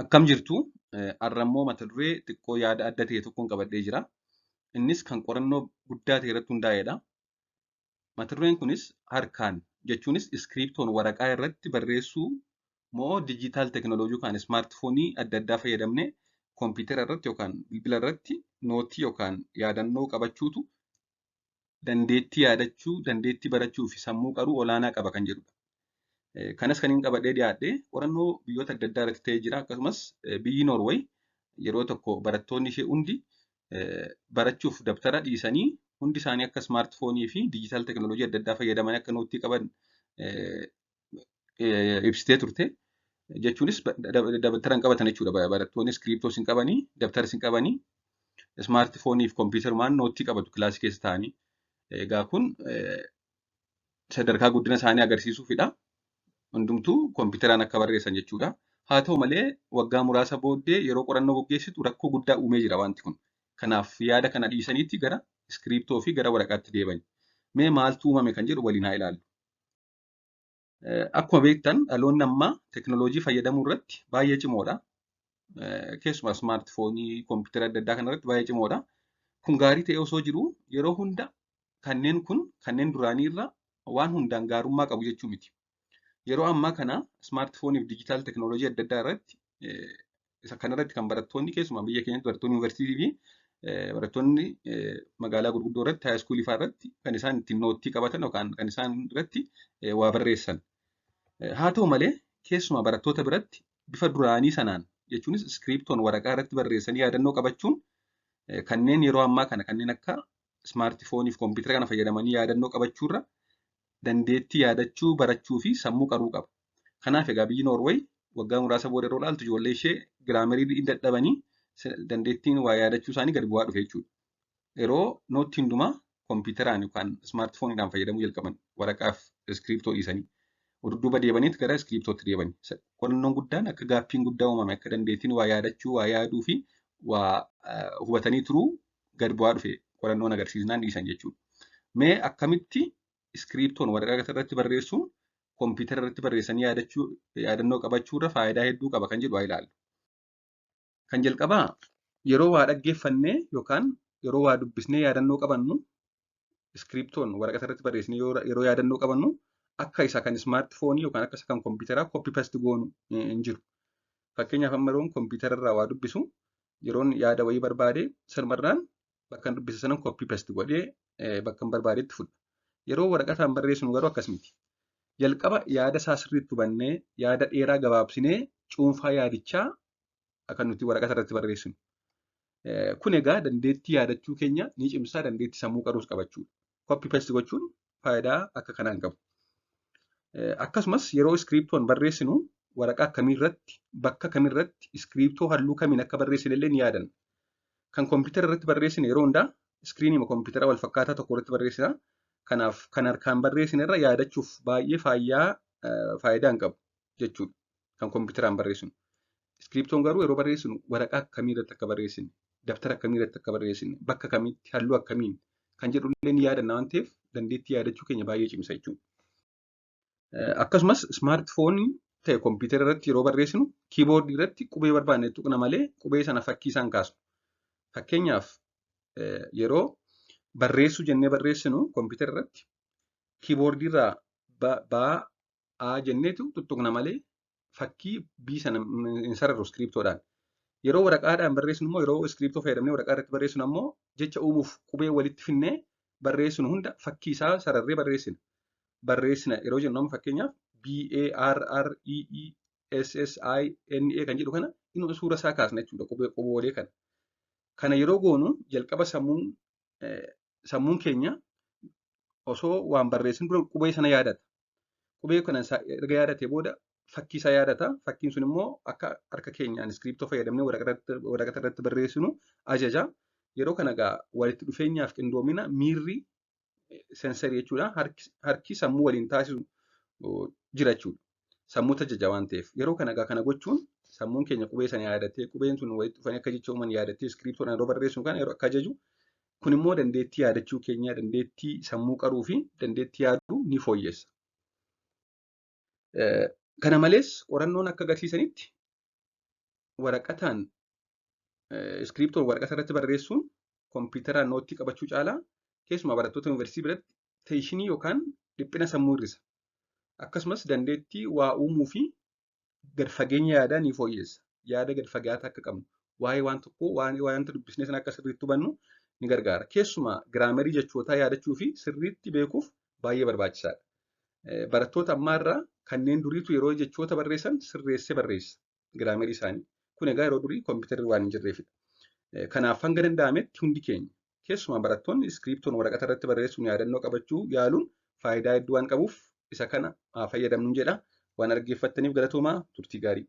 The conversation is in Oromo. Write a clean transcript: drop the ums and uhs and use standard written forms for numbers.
Akkam jirtu har'ammoo mata duree xiqqoo yaada adda ta'e tokkoon qabadhee jira. Innis kan qorannoo guddaa ta'e irratti hundaa'edha. Mata dureen kunis harkaan jechuunis iskiriiptoon waraqaa irratti barreessuu moo dijitaal teekinooloojii yookaan ismaartifoonii adda addaa fayyadamnee koompitara irratti yookaan bilbila irratti nootii yookaan yaadannoo qabachuutu dandeettii yaadachuu, dandeettii barachuu fi sammuu qaruu olaanaa qaba kan jedhudha. Kanas kan hin qabadhee dhiyaadhee qorannoo biyyoota adda addaa irratti ta'ee jira. Akkasumas biyyi Noorweey yeroo tokko barattoonni ishee hundi barachuuf dabtara dhiisanii hundi isaanii akka ismaartifoonii fi dijitaal teekinooloojii adda addaa fayyadamanii akka nootii qaban ibsitee turte. Jechuunis dabtara hin qabatan jechuudha. Barattoonni iskiriiptoos hin qabanii, dabtaras hin qabanii, ismaartifoonii fi kompiitarumaan nootii qabatu kilaasii keessa taa'anii. Egaa kun sadarkaa guddina isaanii agarsiisuufidha. Hundumtuu kompiitaraan akka barreessan jechuudha. Haa ta'u malee waggaa muraasa booddee yeroo qorannoo gaggeessitu rakkoo guddaa uumee jira wanti kun. Kanaaf yaada kana dhiisaniitti gara iskiriiptoo fi gara waraqaatti deebi'an. Mee maaltu uumame kan jedhu waliin haa ilaallu. Akkuma beektan dhaloonni ammaa teekinooloojii fayyadamuu irratti baay'ee cimoodha. Keessumaa ismaartifoonii, kompiitara adda addaa kana irratti baay'ee cimoodha. Kun gaarii ta'ee osoo jiruu yeroo hunda kanneen duraanii irra waan hundaan gaarummaa qabu jechuu miti. Yeroo ammaa kana ismaartifoonii fi dijitaal teekinooloojii adda addaa irratti isa kanarratti kan barattoonni keessumaa biyya keenyatti barattoonni yuunivarsiitii fi barattoonni magaalaa gurguddoo irratti haayiskuulii fa'aa irratti kan isaan ittiin nootii qabatan yookaan kan isaan irratti waa barreessan. Haa ta'u malee keessumaa barattoota biratti bifa duraanii sanaan jechuunis iskiriiptoon waraqaa irratti barreessanii yaadannoo qabachuun kanneen yeroo ammaa kana kanneen akka ismaartifoonii fi kompiitara kana fayyadamanii yaadannoo qabachuurra dandeettii yaadachuu, barachuu fi sammuu qaruu qaba. Kanaaf egaa biyyi Noorweey waggaa muraasa booda yeroo ilaaltu ijoollee ishee giraamerii dadhabanii dandeettiin waa yaadachuu isaanii gadi bu'aa dhufe jechuudha. Yeroo nootii hundumaa kompiitaraan yookaan ismaartifooniidhaan fayyadamuu jalqaban waraqaa fi iskiriiptoo dhiisanii dudduuba deebaniiti gara iskiriiptootti deebani. Qorannoon guddaan akka gaaffiin guddaa uumame akka dandeettiin waa yaadachuu, waa yaaduu fi waa hubatanii turuu gadi bu'aa dhufe qorannoon agarsiisnaan dhiisan jechuudha. Mee akkamitti iskiriiptoon waraqaa irratti barreessuun kompiitara irratti barreessanii yaadannoo qabachuurra faayidaa hedduu qaba kan jedhu haa ilaallu. Kan jalqabaa yeroo waa dhaggeeffannee yookaan yeroo waa dubbisnee yaadannoo qabannu iskiriiptoon waraqaa irratti barreessinee yeroo yaadannoo qabannu akka isa kan ismaartifoonii yookaan akka isa kan kompiitaraa koppii pasti goonu hin jiru. Fakkeenyaaf amma yeroon kompiitara irraa waa dubbisu yeroon yaada wayii barbaade sirmarraan bakka dubbisa sanan koppii pasti godhee bakka barbaadetti fudha. Yeroo waraqataan barreessinu garuu akkas miti. Jalqaba yaada isaa sirriitti hubannee yaada dheeraa gabaabsinee cuunfaa yaadichaa akka nuti waraqaa irratti barreessinu. Kun egaa dandeettii yaadachuu keenya ni cimsaa, dandeettii sammuu qaruus qabachuudha. Koppii pesti gochuun faayidaa akka kanaan qabu. Akkasumas yeroo iskiriiptoon barreessinu waraqaa akkamiirratti bakka kamirratti iskiriiptoo halluu kamiin akka barreessine illee ni yaadanna. Kan kompiitara irratti barreessine yeroo hundaa iskiriinii kompiitara wal fakkaataa tokko irratti barreessina. Kanaaf kan harkaan barreessine irra yaadachuuf baay'ee faayidaa hin qabu jechuudha. Kan kompiitaraan barreessinu. Iskiriiptoon garuu yeroo barreessinu waraqaa akkamiirratti akka barreessine, dabtara akkamiirratti akka barreessine, bakka kamitti, halluu akkamiin kan jedhu illee ni yaadanna waan ta'eef dandeettii yaadachuu keenya baay'ee cimsa jechuudha. Akkasumas ismaartifoonii ta'e kompiitara irratti yeroo barreessinu kiiboordii irratti qubee barbaanne tuqna malee qubee sana fakkii isaan kaasnu. Fakkeenyaaf yeroo barreessuu jennee barreessinu kompiitara irratti kiiboordii irraa baa A jenneetu tuttuqna malee fakkii B sana hin sararru iskiriiptoodhaan. Yeroo waraqaadhaan barreessinu immoo yeroo iskiriiptoo fayyadamnee waraqaa irratti barreessinu ammoo jecha uumuuf qubee walitti finnee barreessinu hunda fakkii isaa sararree barreessina. Barreessina yeroo jennu fakkeenyaaf BARREESSINA kan jedhu kana inni suura isaa kaasna jechuudha quboolee kana. Kana yeroo goonu jalqaba sammuun keenya osoo waan barreessin dura qubee sana yaadata. Qubee kana erga yaadatee booda fakkii isaa yaadata. Fakkiin sun immoo akka harka keenyaan iskiriiptoo fayyadamnee waraqaa irratti barreessinu ajaja. Yeroo kana egaa walitti dhufeenyaaf qindoomina miirri sensarii jechuudha. Harki sammuu waliin taasisu jira jechuudha. Sammuu tajaajila waan ta'eef. Yeroo kana egaa kana gochuun sammuun keenya qubee sana yaadatee qubeen sun walitti dhufanii akka jecha uuman yaadatee iskiriiptoodhaan yeroo barreessu kana yeroo akka ajaju kun immoo dandeettii yaadachuu keenya, dandeettii sammuu qaruu fi dandeettii yaaduu ni fooyyessa. Kana malees qorannoon akka agarsiisanitti waraqataan iskiriptoon waraqata irratti barreessuun kompiitaraan noottii qabachuu caalaa keessumaa barattoota yuunivarsiitii biratti teeshinii yookaan dhiphina sammuu hir'isa. Akkasumas dandeettii waa uumuu fi gad fageenya yaadaa ni fooyyessa. Yaada gad fagaataa akka qabnu waa'ee waan tokkoo waanta dubbisnee sana akka sirriitti hubannu ni gargaara. Keessumaa giraamerii jechootaa yaadachuu fi sirriitti beekuuf baay'ee barbaachisaadha. Barattoota ammaarraa kanneen duriitu yeroo jechoota barreessan sirreessee barreessa giraamerii isaanii. Kun egaa yeroo durii kompiitarri waan hin jirreefidha. Kanaaf hanga danda'ametti hundi keenya keessumaa barattoonni iskiriptoon waraqata irratti barreessuun yaadannoo qabachuu yaaluun faayidaa hedduu waan qabuuf isa kana haa fayyadamnu jedha. Waan dhaggeeffattaniif galatoomaa, turtii gaarii.